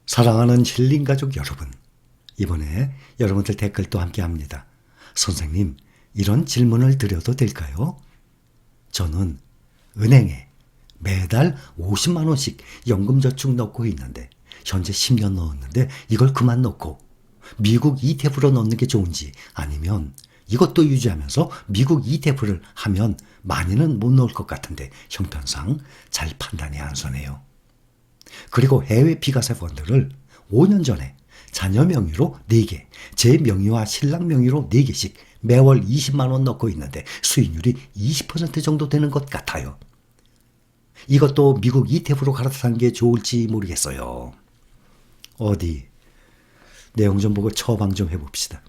사랑하는 힐링가족 여러분, 이번에 여러분들 댓글도 함께합니다. 선생님, 이런 질문을 드려도 될까요? 저는 은행에 매달 50만 원씩 연금저축 넣고 있는데 현재 10년 넣었는데 이걸 그만 넣고 미국 ETF로 넣는 게 좋은지, 아니면 이것도 유지하면서 미국 ETF를 하면 많이는 못 넣을 것 같은데 형편상 잘 판단이 안 서네요. 그리고 해외 비과세 펀드를 5년 전에 자녀 명의로 4개, 제 명의와 신랑 명의로 4개씩 매월 20만 원 넣고 있는데 수익률이 20% 정도 되는 것 같아요. 이것도 미국 ETF로 갈아타는 게 좋을지 모르겠어요. 어디 내용 좀 보고 처방 좀 해봅시다.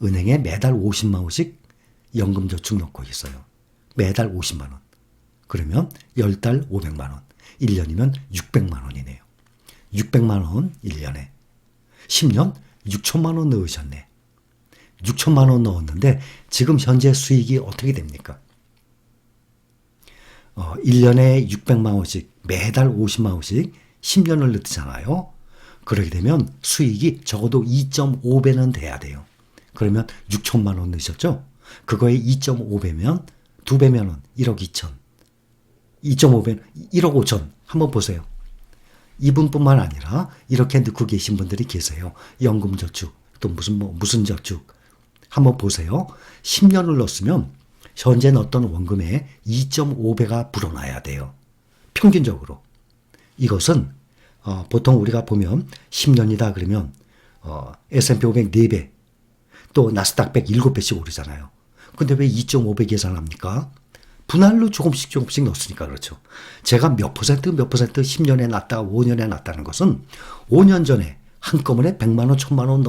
은행에 매달 50만 원씩 연금저축 넣고 있어요. 매달 50만 원. 그러면 10달 500만 원. 1년이면 600만 원이네요. 600만 원 1년에. 10년 6천만 원 넣으셨네. 6천만 원 넣었는데 지금 현재 수익이 어떻게 됩니까? 1년에 600만 원씩 매달 50만 원씩 10년을 넣잖아요. 그렇게 되면 수익이 적어도 2.5배는 돼야 돼요. 그러면 6천만 원 넣으셨죠? 그거에 2.5배면 2배면 1억 2천. 2.5배는 1억 5천. 한번 보세요. 이분뿐만 아니라 이렇게 넣고 계신 분들이 계세요. 연금저축, 또 무슨 저축. 한번 보세요. 10년을 넣었으면 현재 넣었던 원금의 2.5배가 불어나야 돼요. 평균적으로. 이것은 보통 우리가 보면 10년이다 그러면 S&P 500 4배, 또 나스닥 100 7배씩 오르잖아요. 근데 왜 2.5배 계산합니까? 분할로 조금씩 넣었으니까 그렇죠. 제가 몇 퍼센트 10년에 났다 5년에 났다는 것은 5년 전에 한꺼번에 100만 원 1000만 원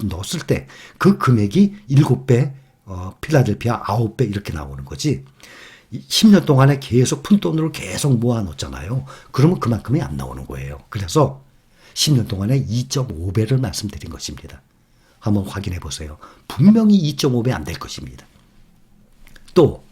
넣었을 때 그 금액이 7배, 필라델피아 9배 이렇게 나오는 거지. 10년 동안에 계속 푼돈으로 계속 모아놓잖아요. 그러면 그만큼이 안 나오는 거예요. 그래서 10년 동안에 2.5배를 말씀드린 것입니다. 한번 확인해 보세요. 분명히 2.5배 안 될 것입니다. 또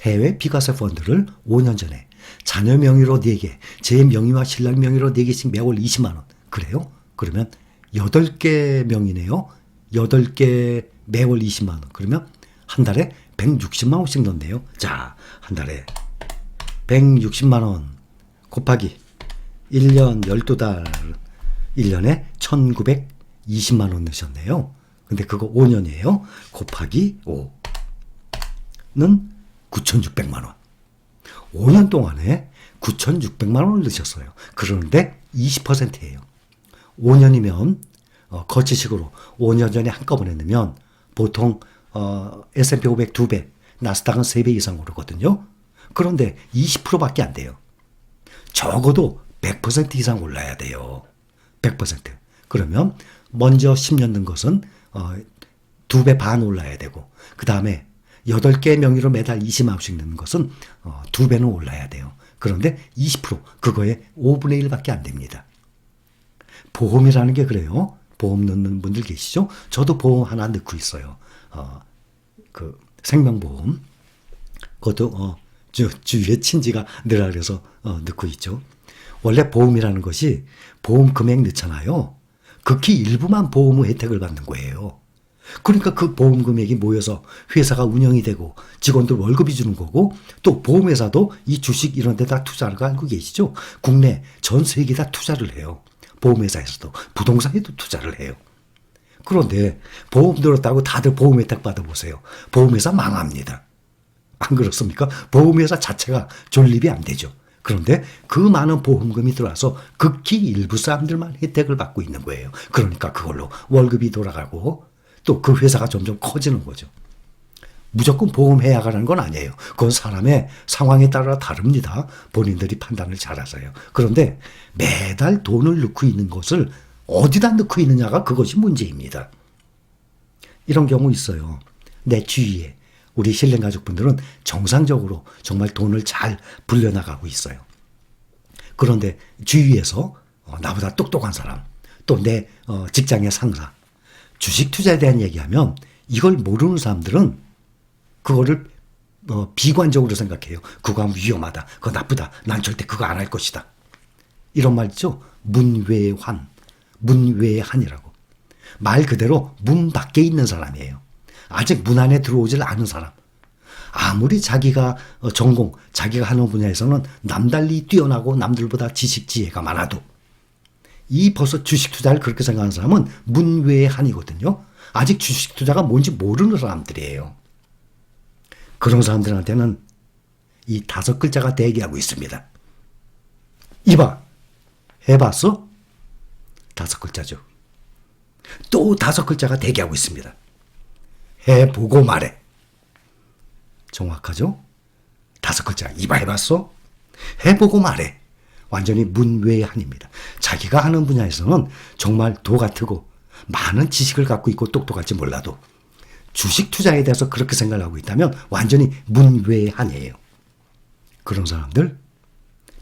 해외 비과세 펀드를 5년 전에 자녀 명의로 4개, 제 명의와 신랑 명의로 4개씩 매월 20만 원. 그래요? 그러면 8개 명의네요. 8개 매월 20만 원. 그러면 한 달에 160만 원씩 넣네요. 자, 한 달에 160만 원 곱하기 1년 12달 1년에 1920만 원 넣으셨네요. 근데 그거 5년이에요. 곱하기 5는 9,600만 원. 5년 동안에 9,600만 원을 넣으셨어요. 그러는데 20%예요. 5년이면 거치식으로 5년 전에 한꺼번에 넣으면 보통 S&P 500 2배, 나스닥은 3배 이상 오르거든요. 그런데 20%밖에 안 돼요. 적어도 100% 이상 올라야 돼요. 100%. 그러면 먼저 10년 넣은 것은 2배 반 올라야 되고, 그 다음에 8개 명의로 매달 20만 원씩 넣는 것은 2배는 올라야 돼요. 그런데 20%, 그거에 5분의 1밖에 안 됩니다. 보험이라는 게 그래요. 보험 넣는 분들 계시죠? 저도 보험 하나 넣고 있어요. 그 생명보험. 그것도 주위에 친지가 넣으라 그래서 넣고 있죠. 원래 보험이라는 것이 보험 금액 넣잖아요. 극히 일부만 보험 혜택을 받는 거예요. 그러니까 그 보험 금액이 모여서 회사가 운영이 되고 직원들 월급이 주는 거고, 또 보험회사도 이 주식 이런 데다 투자를 거 알고 계시죠? 국내 전 세계다 투자를 해요. 보험회사에서도 부동산에도 투자를 해요. 그런데 보험 들었다고 다들 보험 혜택 받아보세요. 보험회사 망합니다. 안 그렇습니까? 보험회사 자체가 존립이 안 되죠. 그런데 그 많은 보험금이 들어와서 극히 일부 사람들만 혜택을 받고 있는 거예요. 그러니까 그걸로 월급이 돌아가고 또 그 회사가 점점 커지는 거죠. 무조건 보험해야 하는 건 아니에요. 그건 사람의 상황에 따라 다릅니다. 본인들이 판단을 잘하세요. 그런데 매달 돈을 넣고 있는 것을 어디다 넣고 있느냐가 그것이 문제입니다. 이런 경우 있어요. 내 주위에 우리 신랑 가족분들은 정상적으로 정말 돈을 잘 불려나가고 있어요. 그런데 주위에서 나보다 똑똑한 사람, 또 내 직장의 상사, 주식 투자에 대한 얘기하면 이걸 모르는 사람들은 그거를 비관적으로 생각해요. 그거 하면 위험하다. 그거 나쁘다. 난 절대 그거 안 할 것이다. 이런 말 있죠? 문외환, 문외한이라고. 말 그대로 문 밖에 있는 사람이에요. 아직 문 안에 들어오질 않은 사람. 아무리 자기가 전공, 자기가 하는 분야에서는 남달리 뛰어나고 남들보다 지식, 지혜가 많아도 이 벌써 주식 투자를 그렇게 생각하는 사람은 문외한이거든요. 아직 주식 투자가 뭔지 모르는 사람들이에요. 그런 사람들한테는 이 5글자가 대기하고 있습니다. 이봐, 해봤어? 5글자죠. 또 5글자가 대기하고 있습니다. 해보고 말해. 정확하죠? 5글자. 이봐, 해봤어? 해보고 말해. 완전히 문외한입니다. 자기가 하는 분야에서는 정말 도 같고 많은 지식을 갖고 있고 똑똑할지 몰라도 주식 투자에 대해서 그렇게 생각을 하고 있다면 완전히 문외한이에요. 그런 사람들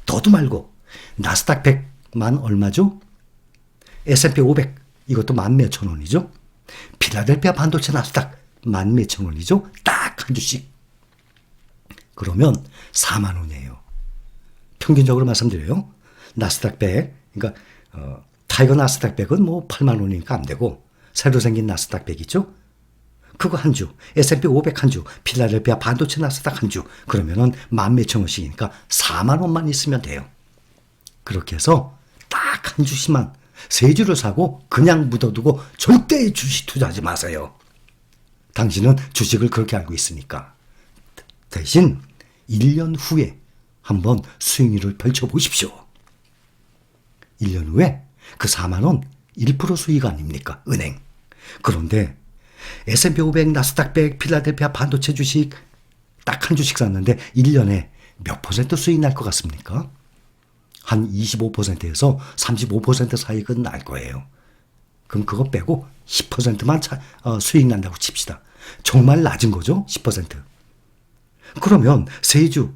더도 말고 나스닥 100만 얼마죠? S&P 500 이것도 만 몇천 원이죠? 필라델피아 반도체 나스닥 만 몇천 원이죠? 딱 한 주씩. 그러면 4만 원이에요. 평균적으로 말씀드려요. 나스닥 100, 그러니까 타이거 나스닥 100은 뭐 8만 원이니까 안 되고 새로 생긴 나스닥 100 있죠? 그거 한 주, S&P 500 한 주, 필라델피아 반도체 나스닥 한 주, 그러면은 만 몇천 원씩이니까 4만 원만 있으면 돼요. 그렇게 해서 딱 한 주씩만 3주를 사고 그냥 묻어두고 절대 주식 투자하지 마세요. 당신은 주식을 그렇게 알고 있으니까. 대신 1년 후에 한번 수익률을 펼쳐보십시오. 1년 후에 그 4만 원 1% 수익 아닙니까? 은행. 그런데 S&P 500, 나스닥 100, 필라델피아 반도체 주식 딱 한 주씩 샀는데 1년에 몇 % 수익 날 것 같습니까? 한 25%에서 35% 사이는 날 거예요. 그럼 그거 빼고 10%만 수익 난다고 칩시다. 정말 낮은 거죠? 10%. 그러면 3주,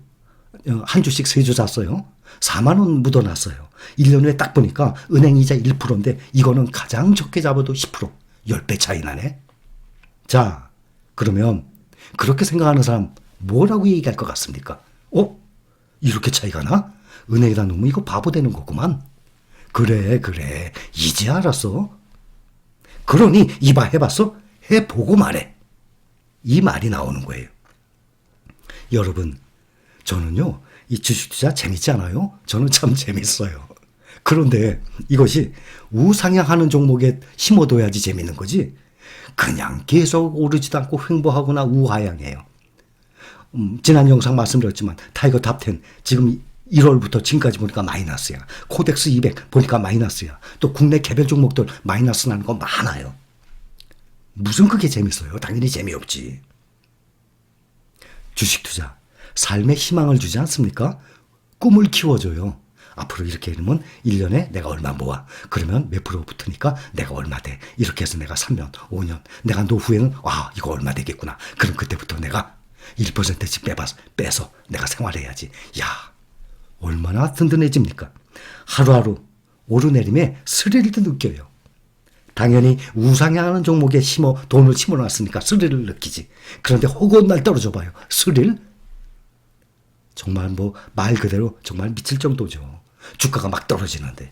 한 주씩 3주 샀어요. 4만 원 묻어놨어요. 1년 후에 딱 보니까 은행 이자 1%인데 이거는 가장 적게 잡아도 10%. 10배 차이 나네. 자, 그러면 그렇게 생각하는 사람 뭐라고 얘기할 것 같습니까? 이렇게 차이가 나? 은행에다 놓으면 이거 바보 되는 거구만. 그래. 이제 알았어. 그러니 이봐, 해봤어? 해보고 말해. 이 말이 나오는 거예요. 여러분, 저는요, 이 주식 투자 재밌지 않아요? 저는 참 재밌어요. 그런데 이것이 우상향하는 종목에 심어둬야지 재밌는 거지. 그냥 계속 오르지도 않고 횡보하거나 우하향해요. 지난 영상 말씀드렸지만 타이거 탑10 지금 1월부터 지금까지 보니까 마이너스야. 코덱스 200 보니까 마이너스야. 또 국내 개별 종목들 마이너스 나는 거 많아요. 무슨 그게 재밌어요? 당연히 재미없지. 주식 투자, 삶에 희망을 주지 않습니까? 꿈을 키워줘요. 앞으로 이렇게 되면 1년에 내가 얼마 모아. 그러면 몇 프로 붙으니까 내가 얼마 돼. 이렇게 해서 내가 3년, 5년. 내가 노후에는 이거 얼마 되겠구나. 그럼 그때부터 내가 1%씩 빼서 내가 생활해야지. 야, 얼마나 든든해집니까? 하루하루 오르내림에 스릴도 느껴요. 당연히 우상향하는 종목에 돈을 심어놨으니까 스릴을 느끼지. 그런데 혹은 날 떨어져 봐요. 스릴? 정말 말 그대로 정말 미칠 정도죠. 주가가 막 떨어지는데.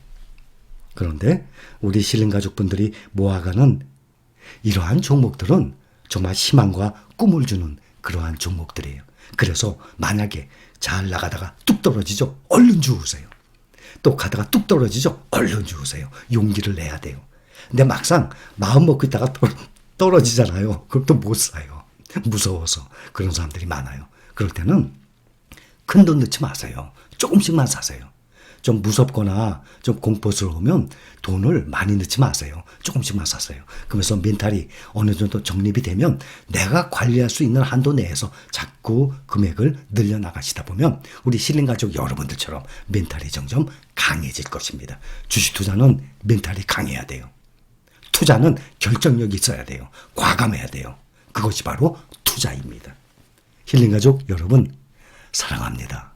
그런데 우리 실린 가족분들이 모아가는 이러한 종목들은 정말 희망과 꿈을 주는 그러한 종목들이에요. 그래서 만약에 잘 나가다가 뚝 떨어지죠? 얼른 주우세요. 또 가다가 뚝 떨어지죠? 얼른 주우세요. 용기를 내야 돼요. 근데 막상 마음 먹고 있다가 떨어지잖아요. 그럼 또 못 사요. 무서워서. 그런 사람들이 많아요. 그럴 때는 큰 돈 넣지 마세요. 조금씩만 사세요. 좀 무섭거나 좀 공포스러우면 돈을 많이 넣지 마세요. 조금씩만 사세요. 그러면서 멘탈이 어느 정도 정립이 되면 내가 관리할 수 있는 한도 내에서 자꾸 금액을 늘려나가시다 보면 우리 실린가족 여러분들처럼 멘탈이 점점 강해질 것입니다. 주식 투자는 멘탈이 강해야 돼요. 투자는 결정력이 있어야 돼요. 과감해야 돼요. 그것이 바로 투자입니다. 힐링가족 여러분, 사랑합니다.